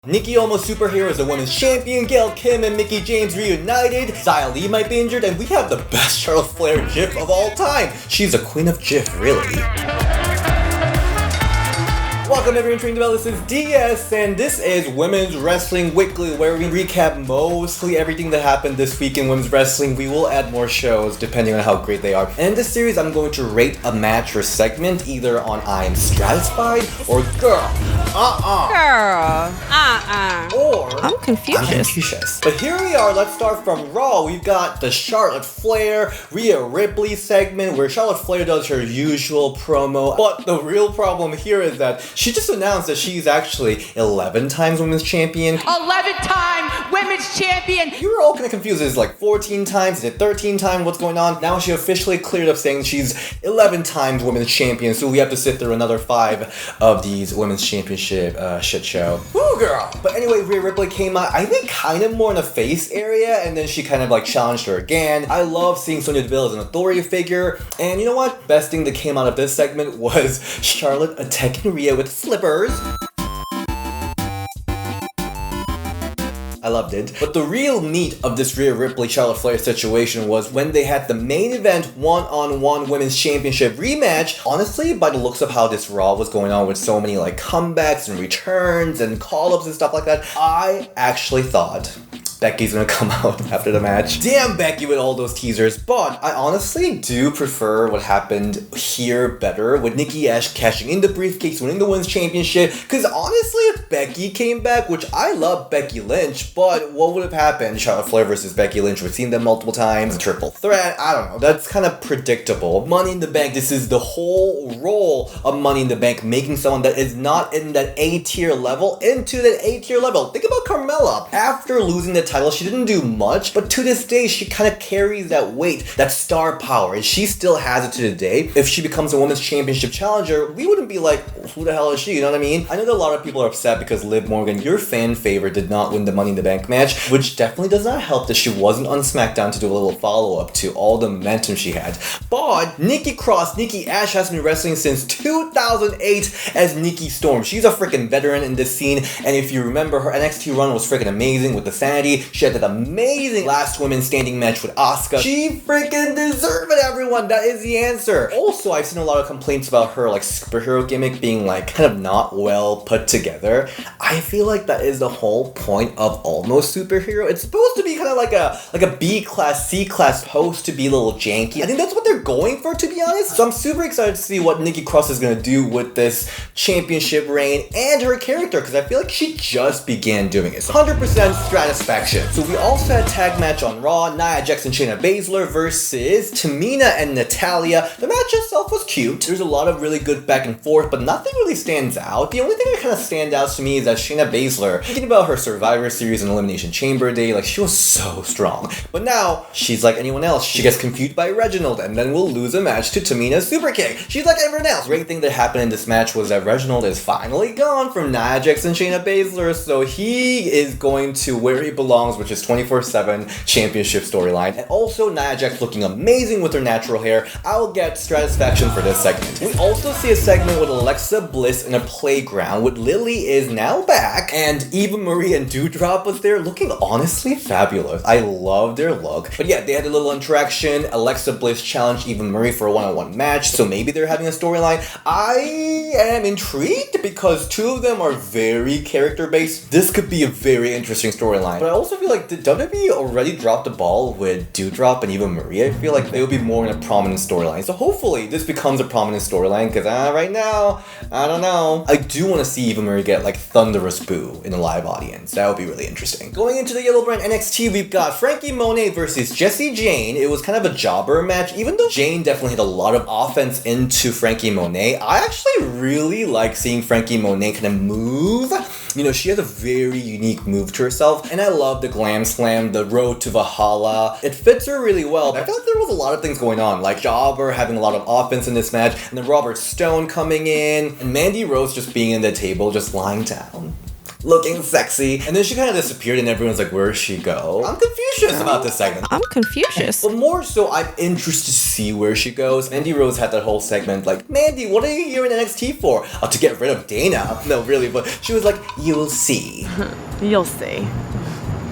Nikki almost superhero is the women's champion, Gail, Kim, and Mickie James reunited, Xia Li might be injured, and we have the best Charlotte Flair GIF of all time. She's a queen of GIF, really. Welcome everyone to this is DS, and this is Women's Wrestling Weekly, where we recap mostly everything that happened this week in women's wrestling. We will add more shows depending on how great they are. And in this series, I'm going to rate a match or segment either on I am stratisfied or girl, or I'm Confucius. But here we are, let's start from Raw. We've got the Charlotte Flair, Rhea Ripley segment where Charlotte Flair does her usual promo. But the real problem here is that she just announced that she's actually 11 times women's champion. 11-time women's champion! You were all kind of confused. Is it like 14 times? Is it 13 times? What's going on? Now she officially cleared up saying she's 11 times women's champion, so we have to sit through another 5 of these women's championship shit show. Woo, girl! But anyway, Rhea Ripley came out, I think kind of more in the face area, and then she kind of like challenged her again. I love seeing Sonya Deville as an authority figure, and you know what? Best thing that came out of this segment was Charlotte attacking Rhea with slippers. I loved it. But the real meat of this Rhea Ripley Charlotte Flair situation was when they had the main event one-on-one women's championship rematch. Honestly, by the looks of how this Raw was going on with so many like comebacks and returns and call-ups and stuff like that, I actually thought Becky's gonna come out after the match. Damn Becky with all those teasers, but I honestly do prefer what happened here better with Nikki A.S.H cashing in the briefcase, winning the women's championship, because honestly if Becky came back, which I love Becky Lynch, but what would have happened? Charlotte Flair versus Becky Lynch, we've seen them multiple times, triple threat, I don't know, that's kind of predictable. Money in the Bank, this is the whole role of Money in the Bank, making someone that is not in that A-tier level into that A-tier level. Think about Carmella. After losing the title, she didn't do much, but to this day, she kind of carries that weight, that star power, and she still has it to the day. If she becomes a women's championship challenger, we wouldn't be like, who the hell is she, you know what I mean? I know that a lot of people are upset because Liv Morgan, your fan favorite, did not win the Money in the Bank match, which definitely does not help that she wasn't on SmackDown to do a little follow-up to all the momentum she had. But Nikki A.S.H has been wrestling since 2008 as Nikki Storm. She's a freaking veteran in this scene, and if you remember, her NXT run was freaking amazing with the Sanity. She had that amazing last women's standing match with Asuka. She freaking deserved it, everyone. That is the answer. Also, I've seen a lot of complaints about her like superhero gimmick being like kind of not well put together. I feel like that is the whole point of almost superhero. It's supposed to be kind of like a B class, C class, supposed to be a little janky. I think that's what they're going for, to be honest. So I'm super excited to see what Nikki Cross is gonna do with this championship reign and her character, because I feel like she just began doing it. So 100% stratisfaction. So we also had a tag match on Raw, Nia Jax and Shayna Baszler versus Tamina and Natalya. The match itself was cute. There's a lot of really good back and forth, but nothing really stands out. The only thing that kind of stands out to me is that Shayna Baszler, thinking about her Survivor Series and Elimination Chamber Day, like she was so strong. But now, she's like anyone else. She gets confused by Reginald and then will lose a match to Tamina's super kick. She's like everyone else. Great thing that happened in this match was that Reginald is finally gone from Nia Jax and Shayna Baszler, so he is going to where he belongs, which is 24/7 championship storyline. And also Nia Jax looking amazing with her natural hair. I'll get stratisfaction for this segment. We also see a segment with Alexa Bliss in a playground with Lily is now back, and Eva Marie and Doudrop was there looking honestly fabulous. I love their look. But yeah, they had a little interaction. Alexa Bliss challenged Eva Marie for a one-on-one match, so maybe they're having a storyline. I am intrigued because two of them are very character-based. This could be a very interesting storyline. But I also feel like did WWE already drop the ball with Doudrop and Eva Marie? I feel like they would be more in a prominent storyline. So hopefully this becomes a prominent storyline, because right now, I don't know. I do want to see Eva Marie get like thunderous boo in a live audience. That would be really interesting. Going into the Yellow Brand NXT, we've got Frankie Monet versus Jessie Jane. It was kind of a jobber match, even though Jane definitely had a lot of offense into Frankie Monet. I actually really like seeing Frankie Monet kind of move. You know, she has a very unique move to herself, and I love the glam slam, the road to Valhalla. It fits her really well. I felt like there was a lot of things going on, like Jobber having a lot of offense in this match, and then Robert Stone coming in, and Mandy Rose just being in the table, just lying down. looking sexy. And then she kind of disappeared and everyone's like, where'd she go? I'm Confucius about this segment. I'm Confucius. But more so, I'm interested to see where she goes. Mandy Rose had that whole segment like, Mandy, what are you here in NXT for? Oh, to get rid of Dana. No, really, but she was like, you'll see. You'll see.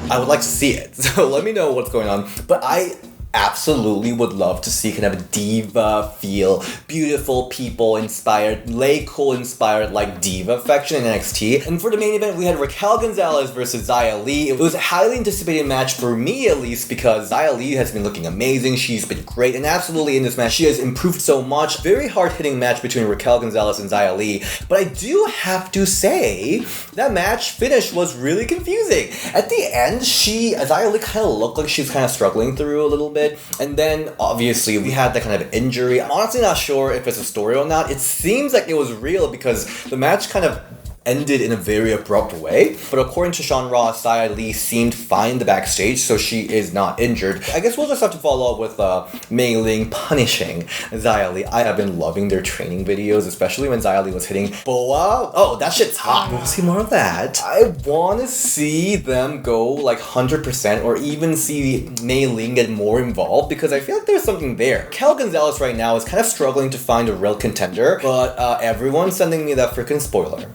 I would like to see it, so let me know what's going on. But I absolutely would love to see kind of a diva feel, beautiful people inspired, Lay Cole inspired like diva faction in NXT. And for the main event, we had Raquel Gonzales versus Xia Li. It was a highly anticipated match for me, at least, because Xia Li has been looking amazing. She's been great, and absolutely in this match, she has improved so much. Very hard-hitting match between Raquel Gonzales and Xia Li. But I do have to say, that match finish was really confusing. At the end, Xia Li kind of looked like she's kind of struggling through a little bit. And then, obviously, we had that kind of injury. I'm honestly not sure if it's a story or not. It seems like it was real because the match kind of ended in a very abrupt way. But according to Sean Ross, Xia Li seemed fine in the backstage, so she is not injured. I guess we'll just have to follow up with Mei Ling punishing Xia Li. I have been loving their training videos, especially when Xia Li was hitting Boa. Oh, that shit's hot. We'll see more of that. I want to see them go like 100% or even see Mei Ling get more involved because I feel like there's something there. Kel Gonzalez right now is kind of struggling to find a real contender, but everyone's sending me that freaking spoiler.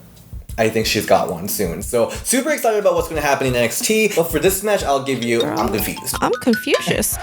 I think she's got one soon. So, super excited about what's going to happen in NXT. But for this match, I'll give you, I'm confused. I'm Confucius.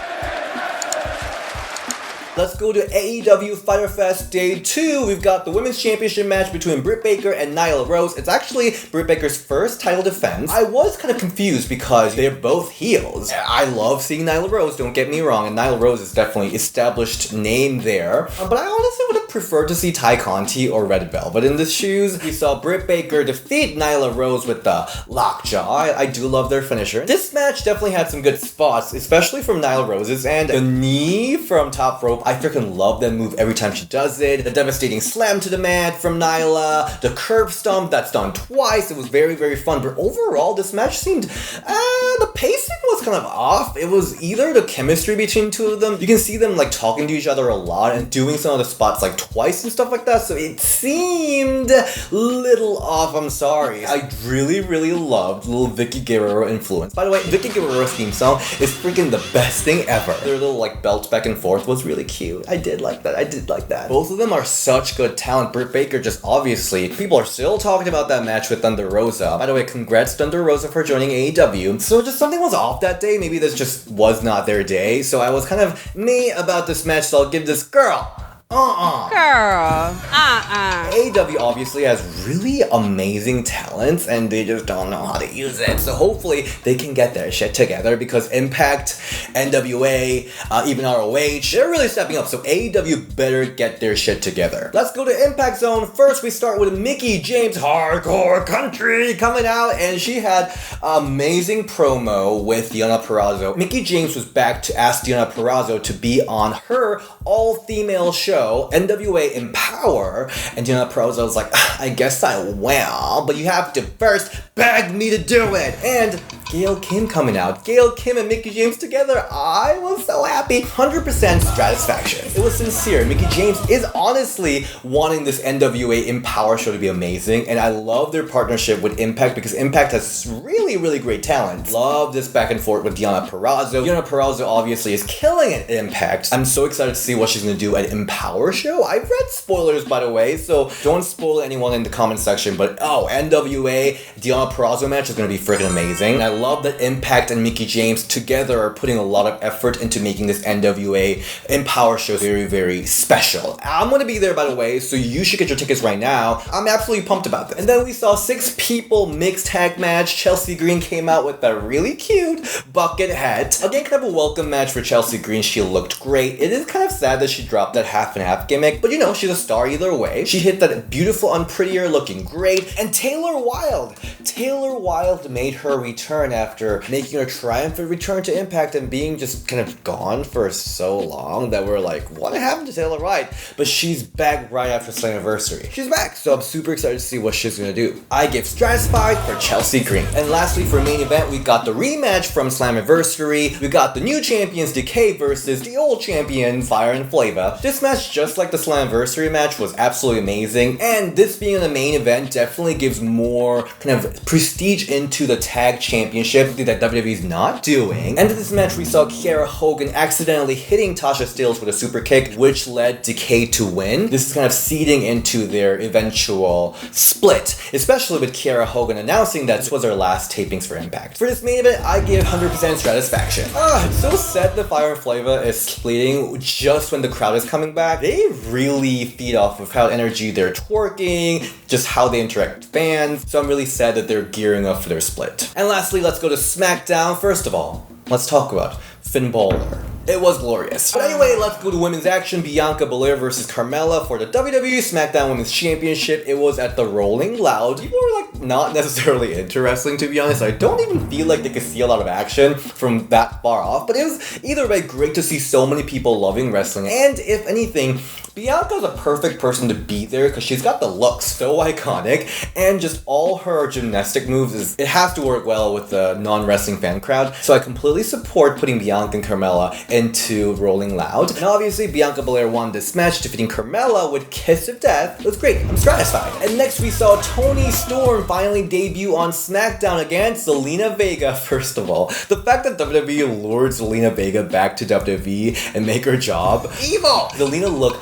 Let's go to AEW Fyter Fest Day 2. We've got the Women's Championship match between Britt Baker and Nyla Rose. It's actually Britt Baker's first title defense. I was kind of confused because they're both heels. I love seeing Nyla Rose, don't get me wrong, and Nyla Rose is definitely established name there. But I honestly would have preferred to see Ty Conti or Red Velvet in the shoes. We saw Britt Baker defeat Nyla Rose with the lockjaw. I do love their finisher. This match definitely had some good spots, especially from Nyla Rose's end. The knee from top rope, I freaking love that move every time she does it. The devastating slam to the mat from Nyla. The curb stomp that's done twice. It was very, very fun. But overall, this match seemed, the pacing was kind of off. It was either the chemistry between two of them. You can see them like talking to each other a lot and doing some of the spots like twice and stuff like that. So it seemed little off. I'm sorry. I really, really loved little Vicky Guerrero influence. By the way, Vicky Guerrero's theme song is freaking the best thing ever. Their little like belt back and forth was really cute. I did like that. Both of them are such good talent. Britt Baker just obviously, people are still talking about that match with Thunder Rosa. By the way, congrats Thunder Rosa for joining AEW. So just something was off that day. Maybe this just was not their day. So I was kind of meh about this match, so I'll give this girl. Girl. AEW obviously has really amazing talents and they just don't know how to use it. So hopefully they can get their shit together because Impact, NWA, even ROH, they're really stepping up. So AEW better get their shit together. Let's go to Impact Zone. First we start with Mickie James Hardcore Country coming out and she had amazing promo with Deonna Purrazzo. Mickie James was back to ask Deonna Purrazzo to be on her all-female show, NWA Empowerrr, and Deonna Purrazzo was like, I guess I will, but you have to first beg me to do it. And Gail Kim coming out. Gail Kim and Mickie James together. I was so happy. 100% satisfaction. It was sincere. Mickie James is honestly wanting this NWA Empowerrr show to be amazing, and I love their partnership with Impact because Impact has really, really great talent. Love this back and forth with Deonna Purrazzo. Deonna Purrazzo obviously is killing it at Impact. I'm so excited to see what she's going to do at Empowerrr show. I've read spoilers, by the way, so don't spoil anyone in the comment section, but NWA Deonna Purrazzo match is going to be freaking amazing. And I love that Impact and Mickie James together are putting a lot of effort into making this NWA Empowerrr show very, very special. I'm going to be there, by the way, so you should get your tickets right now. I'm absolutely pumped about this. And then we saw 6-people mixed tag match. Chelsea Green came out with a really cute bucket hat. Again, kind of a welcome match for Chelsea Green. She looked great. It is kind of sad that she dropped that half and half gimmick, but you know, she's a star either way. She hit that beautiful unprettier looking great. And Taylor Wilde made her return return after making her triumphant return to Impact and being just kind of gone for so long that we're like, what happened to Taylor Wright? But she's back right after Slammiversary. She's back, so I'm super excited to see what she's gonna do. I give Stratified for Chelsea Green. And lastly, for main event, we got the rematch from Slammiversary. We got the new champions Decay versus the old champions Fire and Flava. This match, just like the Slammiversary match, was absolutely amazing. And this being in the main event definitely gives more kind of prestige into the tag championship that WWE's not doing. And in this match, we saw Kiera Hogan accidentally hitting Tasha Steelz with a super kick, which led Decay to win. This is kind of seeding into their eventual split, especially with Kiera Hogan announcing that this was her last tapings for Impact. For this main event, I give 100% Stratisfaction. It's so sad that Fire and Flava is splitting just when the crowd is coming back. They really feed off of crowd energy, they're twerking, just how they interact with fans, so I'm really sad that they're gearing up for their split. And lastly, let's go to SmackDown. First of all, let's talk about Finn Balor. It was glorious. But anyway, let's go to women's action. Bianca Belair versus Carmella for the WWE SmackDown Women's Championship. It was at the Rolling Loud. People were like not necessarily interesting, to be honest. I don't even feel like they could see a lot of action from that far off. But it was either way great to see so many people loving wrestling. And if anything, Bianca's a perfect person to be there because she's got the look so iconic and just all her gymnastic moves it has to work well with the non-wrestling fan crowd. So I completely support putting Bianca and Carmella into Rolling Loud. And obviously Bianca Belair won this match, defeating Carmella with Kiss of Death. It was great. I'm satisfied. And next we saw Toni Storm finally debut on SmackDown against Zelina Vega. First of all, the fact that WWE lured Zelina Vega back to WWE and make her job evil. Zelina looked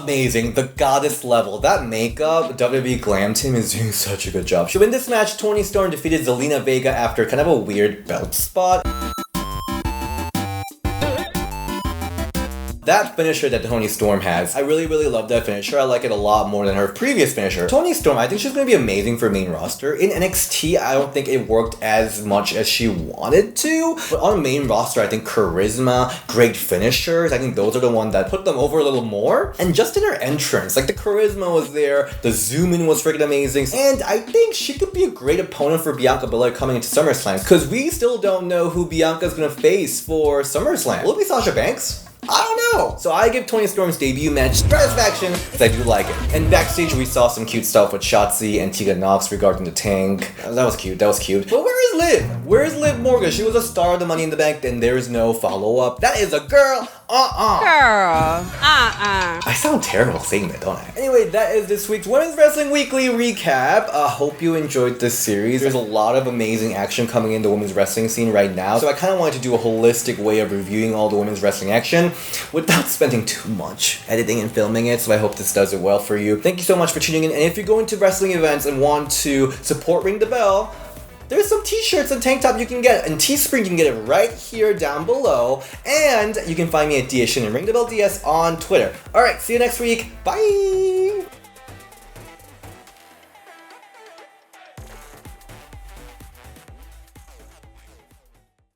amazing. The goddess level. That makeup WWE Glam Team is doing such a good job. So in this match, Toni Storm defeated Zelina Vega after kind of a weird belt spot. That finisher that Toni Storm has, I really love that finisher. I like it a lot more than her previous finisher. Toni Storm, I think she's going to be amazing for main roster. In NXT, I don't think it worked as much as she wanted to. But on main roster, I think charisma, great finishers, I think those are the ones that put them over a little more. And just in her entrance, like the charisma was there, the zoom in was freaking amazing. And I think she could be a great opponent for Bianca Belair coming into SummerSlam. Because we still don't know who Bianca's going to face for SummerSlam. Will it be Sasha Banks? I don't know. So I give Toni Storm's debut match Stratisfaction because I do like it. And backstage we saw some cute stuff with Shotzi and Tegan Nox regarding the tank. That was cute. But where is Liv? Where is Liv Morgan? She was a star of the Money in the Bank and there is no follow-up. That is a girl. Girl. I sound terrible saying that, don't I? Anyway, that is this week's Women's Wrestling Weekly recap. Hope you enjoyed this series. There's a lot of amazing action coming in the women's wrestling scene right now. So I kind of wanted to do a holistic way of reviewing all the women's wrestling action without spending too much editing and filming it. So I hope this does it well for you. Thank you so much for tuning in. And if you're going to wrestling events and want to support Ring the Bell, there's some t-shirts and tank top you can get. And Teespring, you can get it right here down below. And you can find me at DShin and Ring the Bell DS on Twitter. Alright, see you next week. Bye!